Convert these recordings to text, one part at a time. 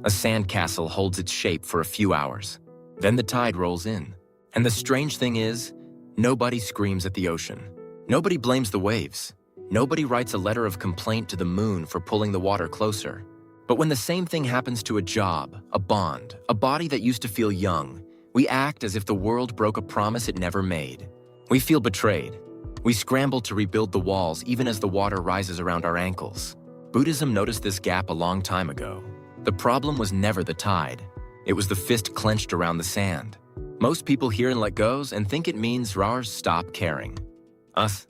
A sandcastle holds its shape for a few hours. Then the tide rolls in. And the strange thing is, nobody screams at the ocean. Nobody blames the waves. Nobody writes a letter of complaint to the moon for pulling the water closer. But when the same thing happens to a job, a bond, a body that used to feel young, we act as if the world broke a promise it never made. We feel betrayed. We scramble to rebuild the walls even as the water rises around our ankles. Buddhism noticed this gap a long time ago. The problem was never the tide. It was the fist clenched around the sand. Most people hear and let goes and think it means rewires stop caring.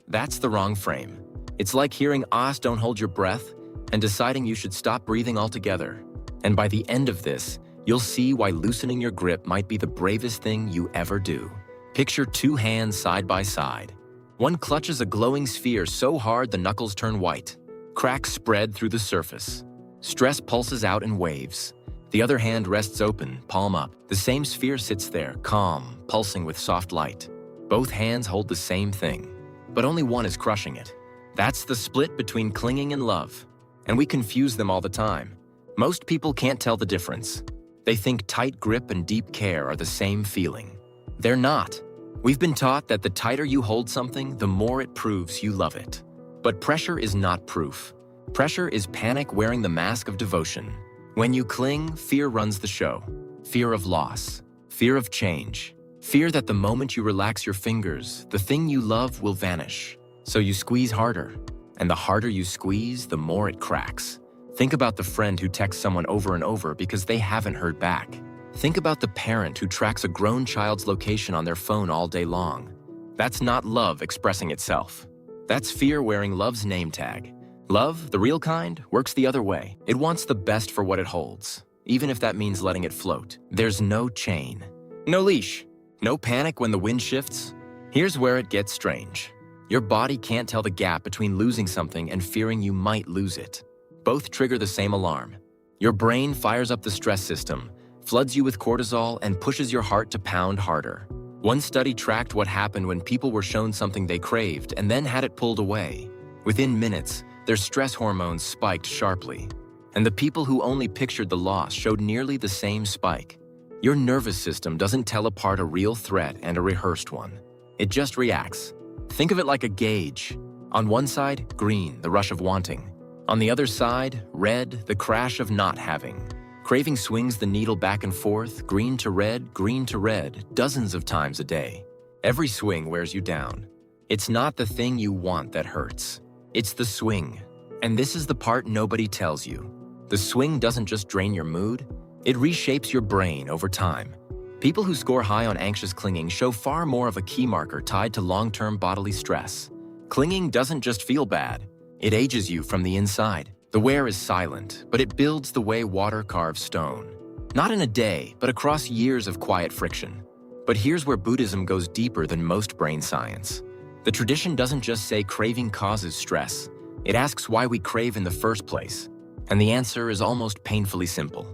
That's the wrong frame. It's like hearing don't hold your breath and deciding you should stop breathing altogether. And by the end of this, you'll see why loosening your grip might be the bravest thing you ever do. Picture two hands side by side. One clutches a glowing sphere so hard the knuckles turn white. Cracks spread through the surface. Stress pulses out in waves. The other hand rests open, palm up. The same sphere sits there, calm, pulsing with soft light. Both hands hold the same thing, but only one is crushing it. That's the split between clinging and love. And we confuse them all the time. Most people can't tell the difference. They think tight grip and deep care are the same feeling. They're not. We've been taught that the tighter you hold something, the more it proves you love it. But pressure is not proof. Pressure is panic wearing the mask of devotion. When you cling, fear runs the show. Fear of loss. Fear of change. Fear that the moment you relax your fingers, the thing you love will vanish. So you squeeze harder. And the harder you squeeze, the more it cracks. Think about the friend who texts someone over and over because they haven't heard back. Think about the parent who tracks a grown child's location on their phone all day long. That's not love expressing itself. That's fear wearing love's name tag. Love, the real kind, works the other way. It wants the best for what it holds, even if that means letting it float. There's no chain, no leash, no panic when the wind shifts. Here's where it gets strange. Your body can't tell the gap between losing something and fearing you might lose it. Both trigger the same alarm. Your brain fires up the stress system, floods you with cortisol, and pushes your heart to pound harder. One study tracked what happened when people were shown something they craved and then had it pulled away. Within minutes, their stress hormones spiked sharply. And the people who only pictured the loss showed nearly the same spike. Your nervous system doesn't tell apart a real threat and a rehearsed one. It just reacts. Think of it like a gauge. On one side, green, the rush of wanting. On the other side, red, the crash of not having. Craving swings the needle back and forth, green to red, dozens of times a day. Every swing wears you down. It's not the thing you want that hurts. It's the swing. And this is the part nobody tells you. The swing doesn't just drain your mood, it reshapes your brain over time. People who score high on anxious clinging show far more of a key marker tied to long-term bodily stress. Clinging doesn't just feel bad, it ages you from the inside. The wear is silent, but it builds the way water carves stone. Not in a day, but across years of quiet friction. But here's where Buddhism goes deeper than most brain science. The tradition doesn't just say craving causes stress. It asks why we crave in the first place. And the answer is almost painfully simple.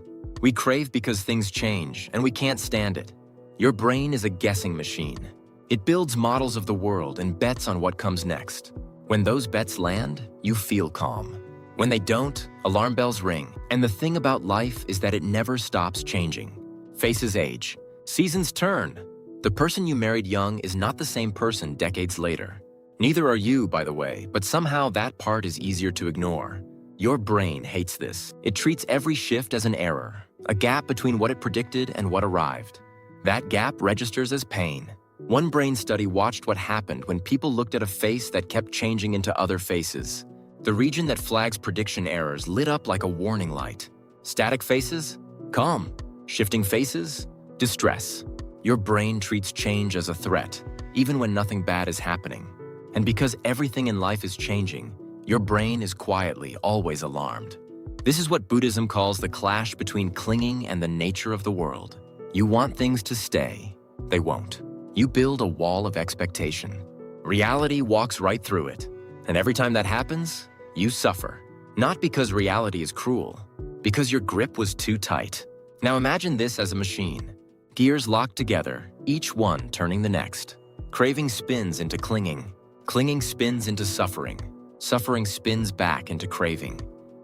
We crave because things change, and we can't stand it. Your brain is a guessing machine. It builds models of the world and bets on what comes next. When those bets land, you feel calm. When they don't, alarm bells ring. And the thing about life is that it never stops changing. Faces age. Seasons turn. The person you married young is not the same person decades later. Neither are you, by the way, but somehow that part is easier to ignore. Your brain hates this. It treats every shift as an error, a gap between what it predicted and what arrived. That gap registers as pain. One brain study watched what happened when people looked at a face that kept changing into other faces. The region that flags prediction errors lit up like a warning light. Static faces? Calm. Shifting faces? Distress. Your brain treats change as a threat, even when nothing bad is happening. And because everything in life is changing, your brain is quietly always alarmed. This is what Buddhism calls the clash between clinging and the nature of the world. You want things to stay. They won't. You build a wall of expectation. Reality walks right through it. And every time that happens, you suffer. Not because reality is cruel, because your grip was too tight. Now imagine this as a machine. Gears locked together, each one turning the next. Craving spins into clinging. Clinging spins into suffering. Suffering spins back into craving.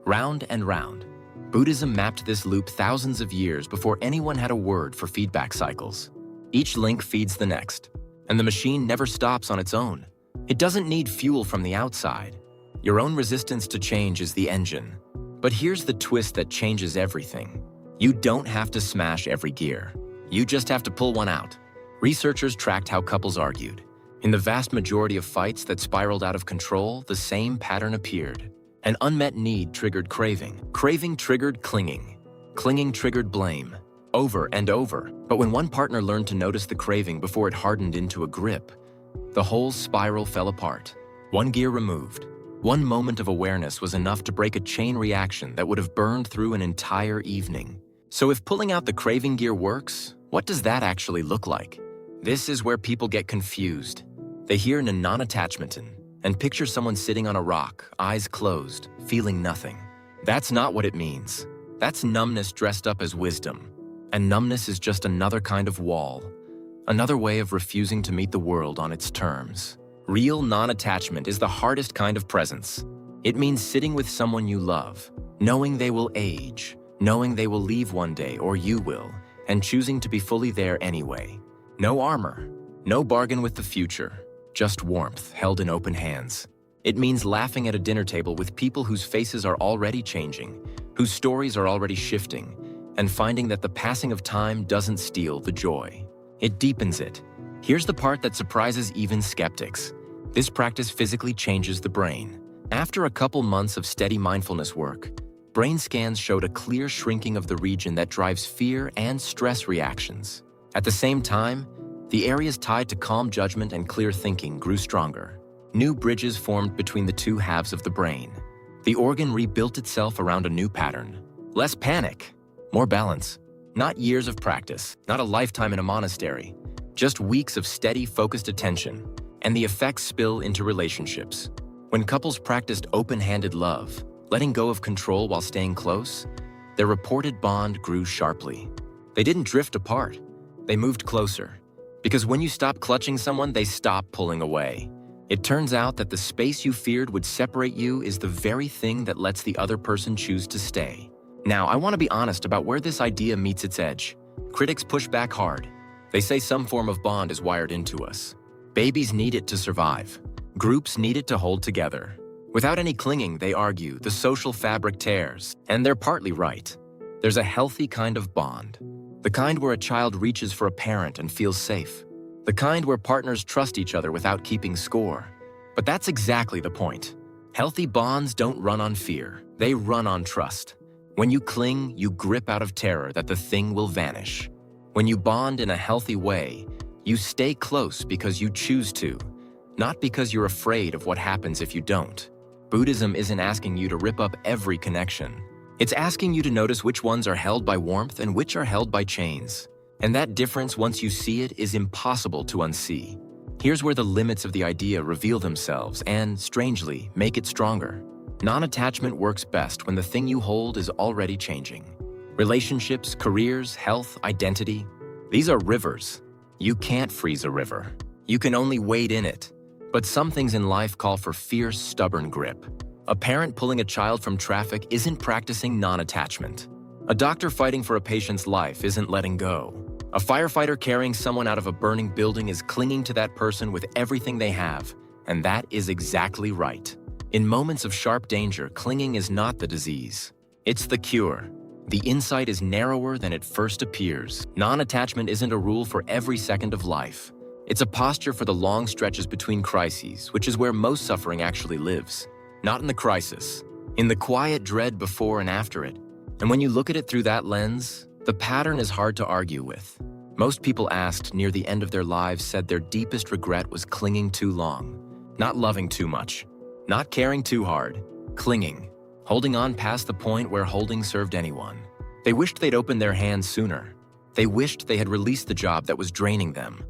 Round and round. Buddhism mapped this loop thousands of years before anyone had a word for feedback cycles. Each link feeds the next, and the machine never stops on its own. It doesn't need fuel from the outside. Your own resistance to change is the engine. But here's the twist that changes everything. You don't have to smash every gear. You just have to pull one out. Researchers tracked how couples argued. In the vast majority of fights that spiraled out of control, the same pattern appeared. An unmet need triggered craving. Craving triggered clinging. Clinging triggered blame. Over and over. But when one partner learned to notice the craving before it hardened into a grip, the whole spiral fell apart. One gear removed. One moment of awareness was enough to break a chain reaction that would have burned through an entire evening. So if pulling out the craving gear works, what does that actually look like? This is where people get confused. They hear non-attachment and picture someone sitting on a rock, eyes closed, feeling nothing. That's not what it means. That's numbness dressed up as wisdom. And numbness is just another kind of wall, another way of refusing to meet the world on its terms. Real non-attachment is the hardest kind of presence. It means sitting with someone you love, knowing they will age, knowing they will leave one day or you will, and choosing to be fully there anyway. No armor, no bargain with the future, just warmth held in open hands. It means laughing at a dinner table with people whose faces are already changing, whose stories are already shifting, and finding that the passing of time doesn't steal the joy. It deepens it. Here's the part that surprises even skeptics. This practice physically changes the brain. After a couple months of steady mindfulness work, brain scans showed a clear shrinking of the region that drives fear and stress reactions. At the same time, the areas tied to calm judgment and clear thinking grew stronger. New bridges formed between the two halves of the brain. The organ rebuilt itself around a new pattern. Less panic, more balance. Not years of practice, not a lifetime in a monastery, just weeks of steady, focused attention. And the effects spill into relationships. When couples practiced open-handed love, letting go of control while staying close, their reported bond grew sharply. They didn't drift apart, they moved closer. Because when you stop clutching someone, they stop pulling away. It turns out that the space you feared would separate you is the very thing that lets the other person choose to stay. Now, I want to be honest about where this idea meets its edge. Critics push back hard. They say some form of bond is wired into us. Babies need it to survive. Groups need it to hold together. Without any clinging, they argue, the social fabric tears. And they're partly right. There's a healthy kind of bond. The kind where a child reaches for a parent and feels safe. The kind where partners trust each other without keeping score. But that's exactly the point. Healthy bonds don't run on fear. They run on trust. When you cling, you grip out of terror that the thing will vanish. When you bond in a healthy way, you stay close because you choose to, not because you're afraid of what happens if you don't. Buddhism isn't asking you to rip up every connection. It's asking you to notice which ones are held by warmth and which are held by chains. And that difference, once you see it, is impossible to unsee. Here's where the limits of the idea reveal themselves and, strangely, make it stronger. Non-attachment works best when the thing you hold is already changing. Relationships, careers, health, identity, these are rivers. You can't freeze a river. You can only wade in it. But some things in life call for fierce, stubborn grip. A parent pulling a child from traffic isn't practicing non-attachment. A doctor fighting for a patient's life isn't letting go. A firefighter carrying someone out of a burning building is clinging to that person with everything they have, and that is exactly right. In moments of sharp danger, clinging is not the disease. It's the cure. The insight is narrower than it first appears. Non-attachment isn't a rule for every second of life. It's a posture for the long stretches between crises, which is where most suffering actually lives. Not in the crisis, in the quiet dread before and after it. And when you look at it through that lens, the pattern is hard to argue with. Most people asked near the end of their lives said their deepest regret was clinging too long, not loving too much, not caring too hard, clinging, holding on past the point where holding served anyone. They wished they'd opened their hands sooner. They wished they had released the job that was draining them,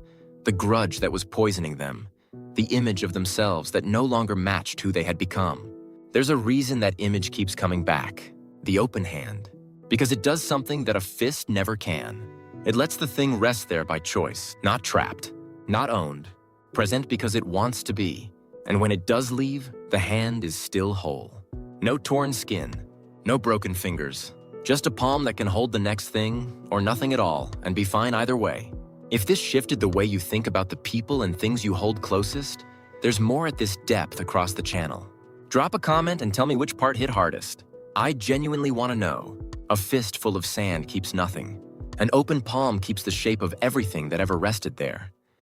the grudge that was poisoning them, the image of themselves that no longer matched who they had become. There's a reason that image keeps coming back, the open hand, because it does something that a fist never can. It lets the thing rest there by choice, not trapped, not owned, present because it wants to be. And when it does leave, the hand is still whole. No torn skin, no broken fingers, Just a palm that can hold the next thing, or nothing at all, and be fine either way. If this shifted the way you think about the people and things you hold closest, there's more at this depth across the channel. Drop a comment and tell me which part hit hardest. I genuinely want to know. A fist full of sand keeps nothing. An open palm keeps the shape of everything that ever rested there.